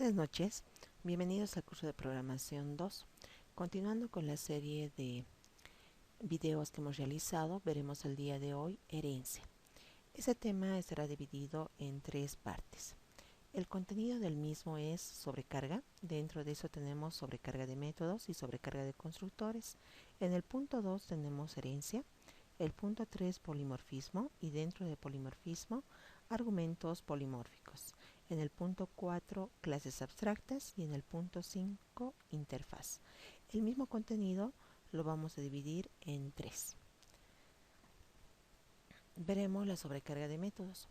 Buenas noches, bienvenidos al curso de programación 2. Continuando con la serie de videos que hemos realizado, veremos el día de hoy herencia. Este tema estará dividido en tres partes. El contenido del mismo es sobrecarga. Dentro de eso tenemos sobrecarga de métodos y sobrecarga de constructores. En el punto 2 tenemos herencia. El punto 3 polimorfismo, y dentro de polimorfismo argumentos polimórficos. En el punto 4 clases abstractas y en el punto 5 interfaz. El mismo contenido lo vamos a dividir en tres. Veremos la sobrecarga de métodos.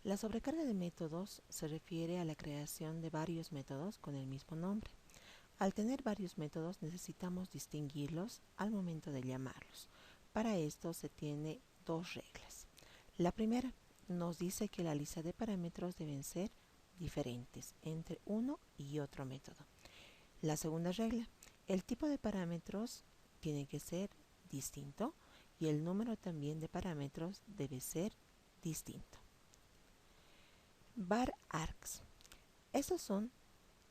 La sobrecarga de métodos se refiere a la creación de varios métodos con el mismo nombre. Al tener varios métodos necesitamos distinguirlos al momento de llamarlos. Para esto se tiene dos reglas. La primera nos dice que la lista de parámetros deben ser diferentes entre uno y otro método. La segunda regla, el tipo de parámetros tiene que ser distinto y el número también de parámetros debe ser distinto. Var args. Estos son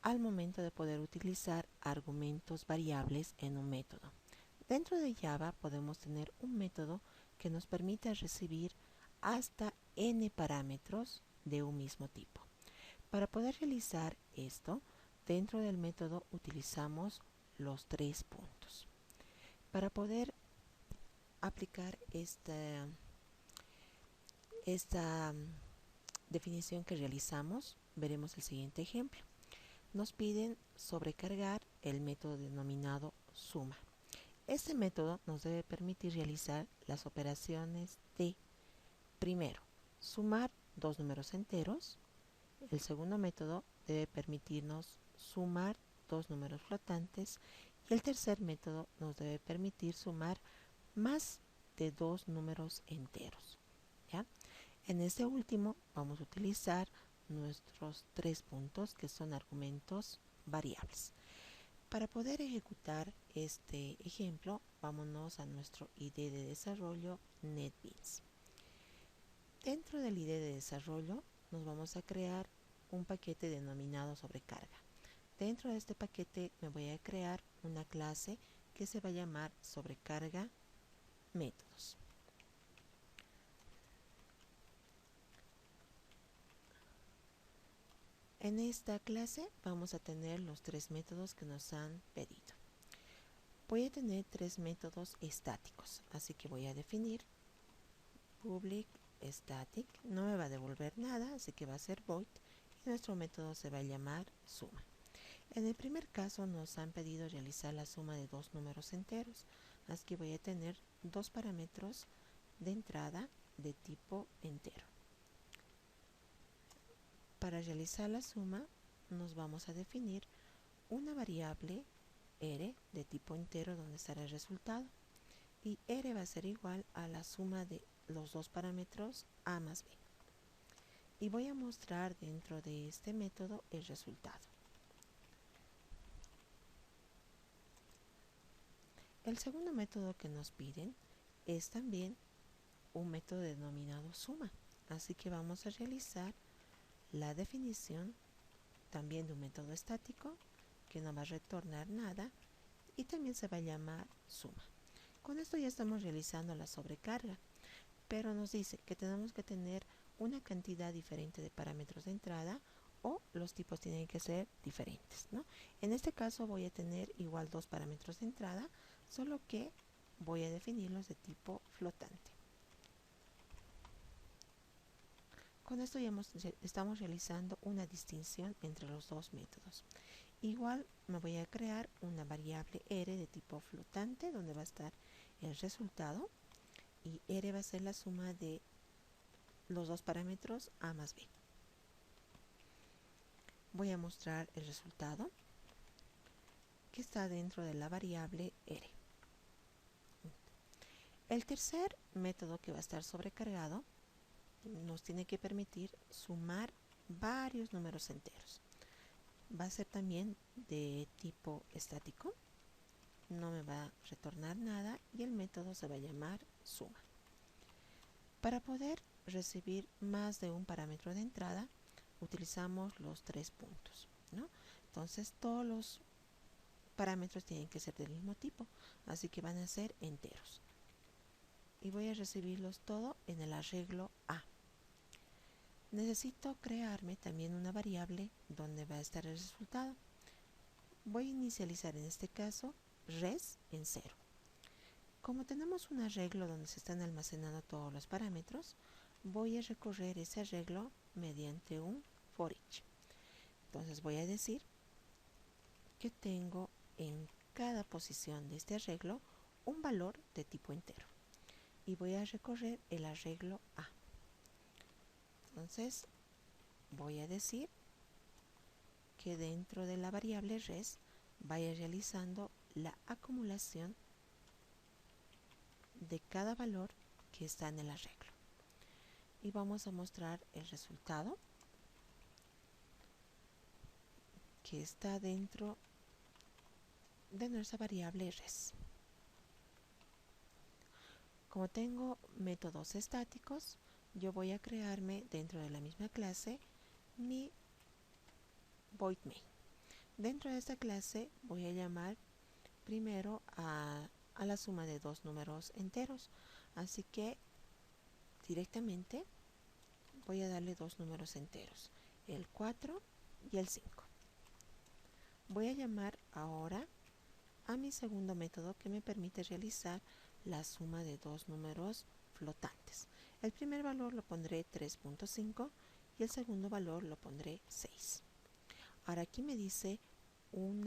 al momento de poder utilizar argumentos variables en un método. Dentro de Java podemos tener un método que nos permite recibir hasta n parámetros de un mismo tipo. Para poder realizar esto, dentro del método utilizamos los tres puntos. Para poder aplicar esta definición que realizamos, veremos el siguiente ejemplo. Nos piden sobrecargar el método denominado suma. Este método nos debe permitir realizar las operaciones de, primero, sumar dos números enteros. El segundo método debe permitirnos sumar dos números flotantes y el tercer método nos debe permitir sumar más de dos números enteros. ¿Ya? En este último vamos a utilizar nuestros tres puntos que son argumentos variables. Para poder ejecutar este ejemplo, vámonos a nuestro IDE de desarrollo NetBeans. Dentro del IDE de desarrollo nos vamos a crear un paquete denominado sobrecarga. Dentro de este paquete me voy a crear una clase que se va a llamar sobrecarga métodos. En esta clase vamos a tener los tres métodos que nos han pedido. Voy a tener tres métodos estáticos, así que voy a definir public static, no me va a devolver nada, así que va a ser void y nuestro método se va a llamar suma. En el primer caso nos han pedido realizar la suma de dos números enteros, así que voy a tener dos parámetros de entrada de tipo entero. Para realizar la suma nos vamos a definir una variable r de tipo entero donde estará el resultado y r va a ser igual a la suma de los dos parámetros a más b. Y voy a mostrar dentro de este método el resultado. El segundo método que nos piden es también un método denominado suma, así que vamos a realizar la definición también de un método estático que no va a retornar nada y también se va a llamar suma. Con esto ya estamos realizando la sobrecarga, pero nos dice que tenemos que tener una cantidad diferente de parámetros de entrada o los tipos tienen que ser diferentes, ¿no? En este caso voy a tener igual dos parámetros de entrada, solo que voy a definirlos de tipo flotante. Con esto ya estamos realizando una distinción entre los dos métodos. Igual me voy a crear una variable r de tipo flotante donde va a estar el resultado y r va a ser la suma de los dos parámetros a más b. Voy a mostrar el resultado que está dentro de la variable r. El tercer método que va a estar sobrecargado nos tiene que permitir sumar varios números enteros. Va a ser también de tipo estático, no me va a retornar nada y el método se va a llamar suma. Para poder recibir más de un parámetro de entrada, utilizamos los tres puntos. ¿no? Entonces todos los parámetros tienen que ser del mismo tipo, así que van a ser enteros. Y voy a recibirlos todo en el arreglo A. Necesito crearme también una variable donde va a estar el resultado. Voy a inicializar en este caso res en 0. Como tenemos un arreglo donde se están almacenando todos los parámetros, voy a recorrer ese arreglo mediante un for each. Entonces voy a decir que tengo en cada posición de este arreglo un valor de tipo entero. Y voy a recorrer el arreglo A. Entonces voy a decir que dentro de la variable res vaya realizando la acumulación de cada valor que está en el arreglo. Y vamos a mostrar el resultado que está dentro de nuestra variable res. Como tengo métodos estáticos, yo voy a crearme dentro de la misma clase mi void main. Dentro de esta clase voy a llamar primero a la suma de dos números enteros, así que directamente voy a darle dos números enteros, el 4 y el 5. Voy a llamar ahora a mi segundo método que me permite realizar la suma de dos números flotantes. El primer valor lo pondré 3.5 y el segundo valor lo pondré 6. Ahora aquí me dice un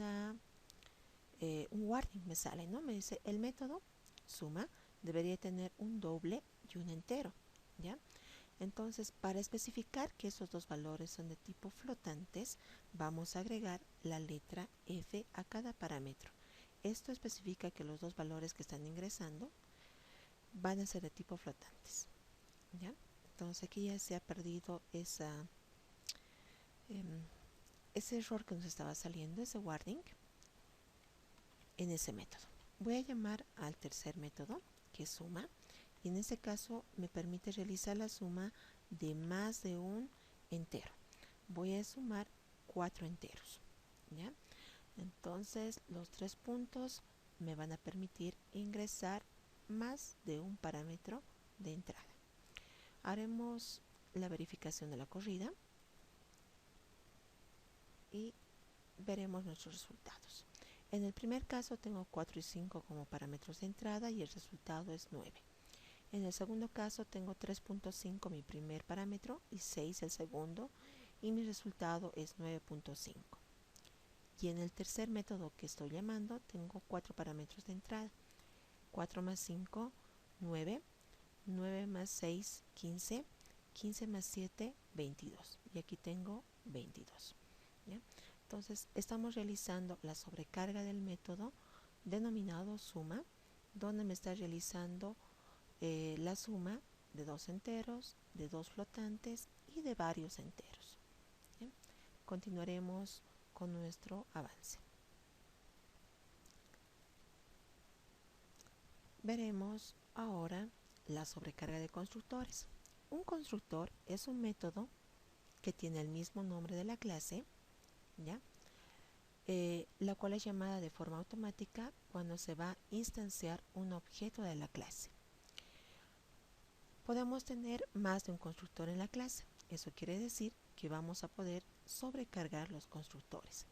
warning, me sale, ¿no? Me dice el método suma debería tener un doble y un entero, ¿ya? Entonces, para especificar que esos dos valores son de tipo flotantes, vamos a agregar la letra F a cada parámetro. Esto especifica que los dos valores que están ingresando van a ser de tipo flotantes, ¿ya? Entonces aquí ya se ha perdido ese error que nos estaba saliendo, ese warning, en ese método. Voy a llamar al tercer método, que es suma, y en este caso me permite realizar la suma de más de un entero. Voy a sumar 4 enteros, ¿ya? Entonces los 3 puntos me van a permitir ingresar más de un parámetro de entrada. Haremos la verificación de la corrida y veremos nuestros resultados. En el primer caso tengo 4 y 5 como parámetros de entrada y el resultado es 9. En el segundo caso tengo 3.5 mi primer parámetro y 6 el segundo y mi resultado es 9.5. Y en el tercer método que estoy llamando tengo 4 parámetros de entrada. 4 más 5, 9. 9 más 6, 15. 15 más 7, 22. Y aquí tengo 22. ¿Ya? Entonces estamos realizando la sobrecarga del método denominado suma, donde me está realizando la suma de dos enteros, de dos flotantes y de varios enteros. ¿Bien? Continuaremos con nuestro avance. Veremos ahora la sobrecarga de constructores. Un constructor es un método que tiene el mismo nombre de la clase, ¿ya? La cual es llamada de forma automática cuando se va a instanciar un objeto de la clase. Podemos tener más de un constructor en la clase. Eso quiere decir que vamos a poder sobrecargar los constructores.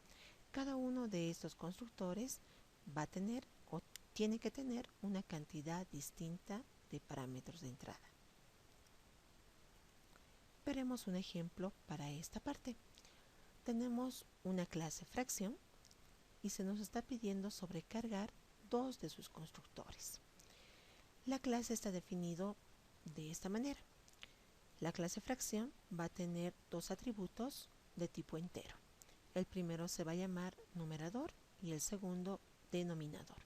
Cada uno de estos constructores va a tener o tiene que tener una cantidad distinta de parámetros de entrada. Veremos un ejemplo para esta parte. Tenemos una clase fracción y se nos está pidiendo sobrecargar dos de sus constructores. La clase está definido de esta manera. La clase fracción va a tener dos atributos de tipo entero. El primero se va a llamar numerador y el segundo denominador.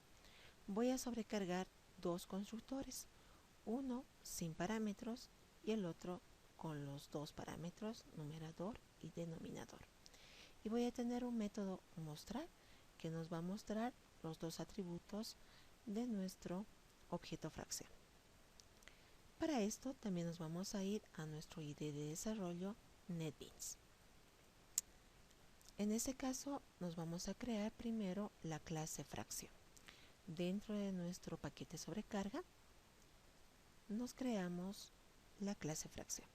Voy a sobrecargar dos constructores, uno sin parámetros y el otro con los dos parámetros numerador y denominador. Y voy a tener un método mostrar que nos va a mostrar los dos atributos de nuestro objeto fracción. Para esto también nos vamos a ir a nuestro IDE de desarrollo NetBeans. En este caso nos vamos a crear primero la clase fracción. Dentro de nuestro paquete sobrecarga nos creamos la clase fracción.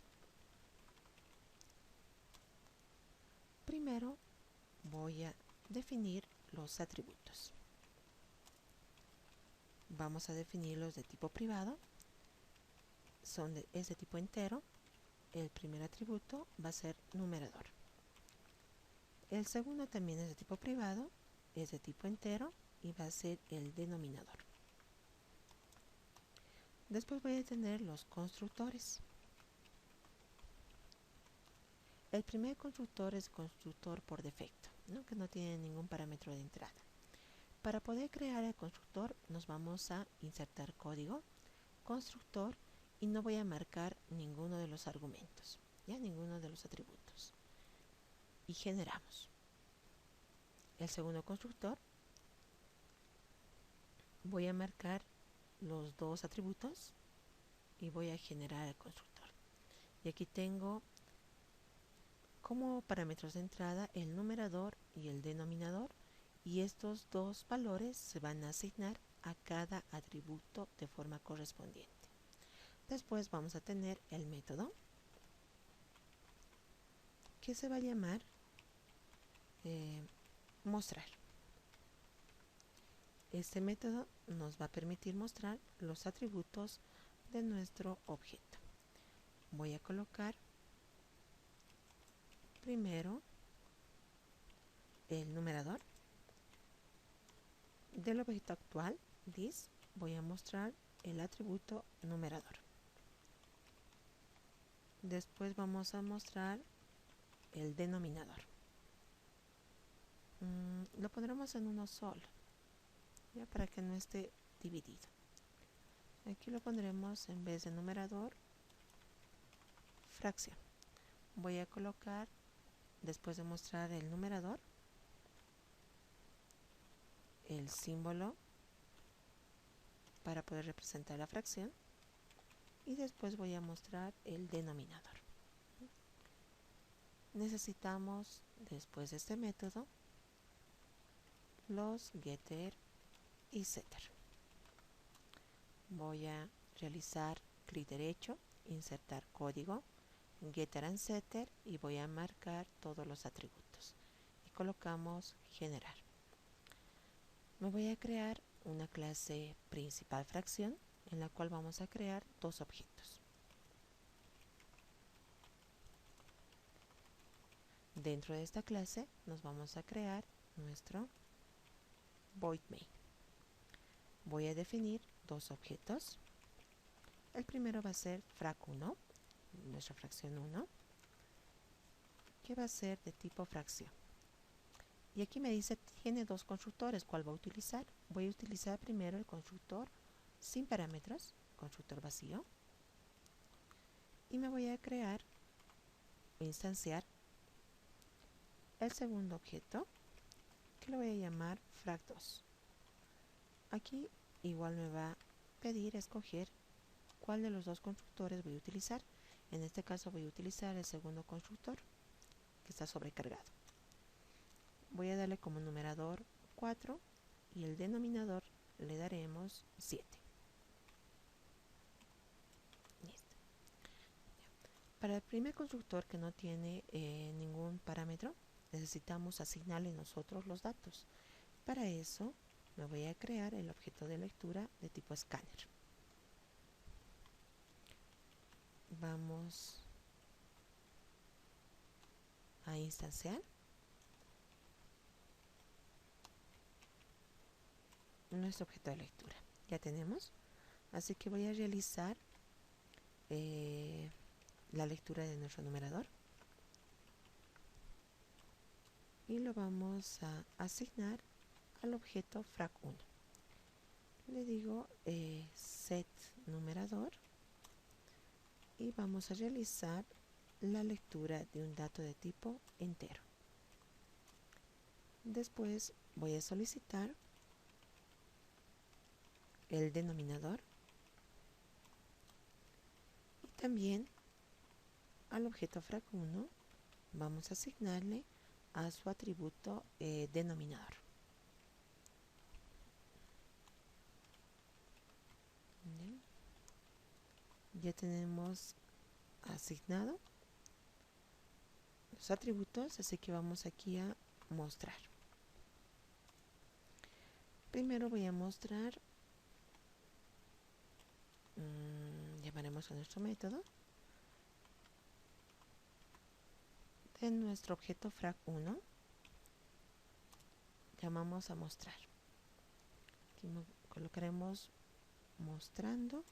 Primero voy a definir los atributos. Vamos a definirlos de tipo privado. Es de tipo entero. El primer atributo va a ser numerador. El segundo también es de tipo privado, es de tipo entero y va a ser el denominador. Después voy a tener los constructores. El primer constructor es constructor por defecto, ¿no? Que no tiene ningún parámetro de entrada. Para poder crear el constructor nos vamos a insertar código, constructor, y no voy a marcar ninguno de los argumentos, ya ninguno de los atributos. Y generamos. El segundo constructor, voy a marcar los dos atributos y voy a generar el constructor. Y aquí tengo como parámetros de entrada el numerador y el denominador, y estos dos valores se van a asignar a cada atributo de forma correspondiente. Después vamos a tener el método, que se va a llamar mostrar. Este método nos va a permitir mostrar los atributos de nuestro objeto. Voy a colocar primero el numerador. Del objeto actual, this, voy a mostrar el atributo numerador. Después vamos a mostrar el denominador. Lo pondremos en uno solo, ya para que no esté dividido. Aquí lo pondremos en vez de numerador, fracción. Voy a colocar, después de mostrar el numerador, el símbolo para poder representar la fracción, y después voy a mostrar el denominador. Necesitamos, después de este método, los getter y setter. Voy a realizar clic derecho, insertar código, getter and setter, y voy a marcar todos los atributos. Y colocamos generar. Me voy a crear una clase principal fracción en la cual vamos a crear dos objetos. Dentro de esta clase nos vamos a crear nuestro void main. Voy a definir dos objetos. El primero va a ser frac1, nuestra fracción 1, que va a ser de tipo fracción. Y aquí me dice, tiene dos constructores, ¿cuál voy a utilizar? Voy a utilizar primero el constructor sin parámetros, constructor vacío, y me voy a crear o instanciar el segundo objeto, que lo voy a llamar frac2. Aquí igual me va a pedir escoger cuál de los dos constructores voy a utilizar. En este caso voy a utilizar el segundo constructor, que está sobrecargado. Voy a darle como numerador 4 y el denominador le daremos 7. Listo. Para el primer constructor, que no tiene ningún parámetro, necesitamos asignarle nosotros los datos. Para eso me voy a crear el objeto de lectura de tipo escáner. Vamos a instanciar nuestro objeto de lectura. Ya tenemos, así que voy a realizar la lectura de nuestro numerador y lo vamos a asignar al objeto frac1. Le digo set numerador y vamos a realizar la lectura de un dato de tipo entero. Después voy a solicitar el denominador y también al objeto frac1 vamos a asignarle a su atributo denominador. Bien. Ya tenemos asignado los atributos, así que vamos aquí a mostrar. Primero voy a mostrar, llamaremos a nuestro método, de nuestro objeto frag1, llamamos a mostrar. Aquí colocaremos mostrando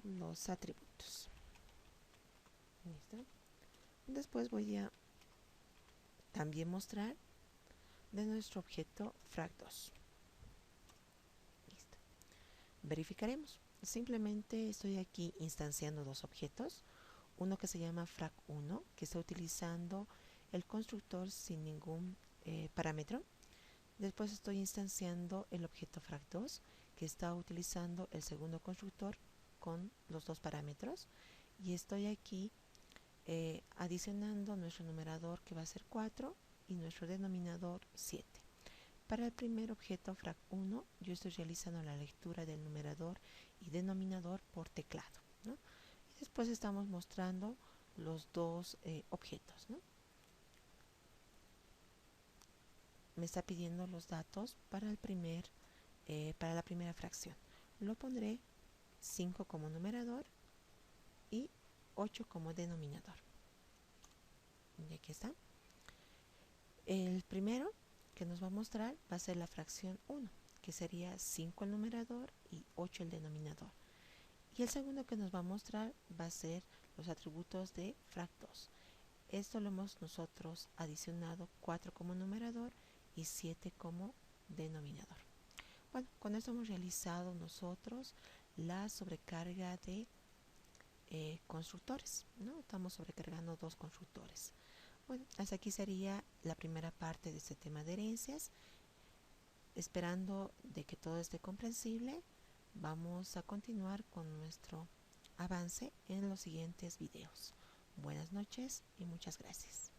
los atributos. ¿Listo? Después voy a también mostrar de nuestro objeto frag2. Listo. Verificaremos. Simplemente estoy aquí instanciando dos objetos. Uno que se llama frag1, que está utilizando el constructor sin ningún parámetro. Después estoy instanciando el objeto frag2, que está utilizando el segundo constructor con los dos parámetros. Y estoy aquí adicionando nuestro numerador, que va a ser 4, y nuestro denominador 7. Para el primer objeto frag1, yo estoy realizando la lectura del numerador y denominador por teclado, ¿no? Y después estamos mostrando los dos objetos, ¿no? Me está pidiendo los datos para para la primera fracción. Lo pondré 5 como numerador y 8 como denominador. Y aquí está. El primero que nos va a mostrar va a ser la fracción 1, que sería 5 el numerador y 8 el denominador. Y el segundo que nos va a mostrar va a ser los atributos de frag2. Esto lo hemos nosotros adicionado 4 como numerador y 7 como denominador. Bueno, con esto hemos realizado nosotros la sobrecarga de constructores, ¿no? Estamos sobrecargando dos constructores. Bueno, hasta aquí sería la primera parte de este tema de herencias. Esperando de que todo esté comprensible, vamos a continuar con nuestro avance en los siguientes videos. Buenas noches y muchas gracias.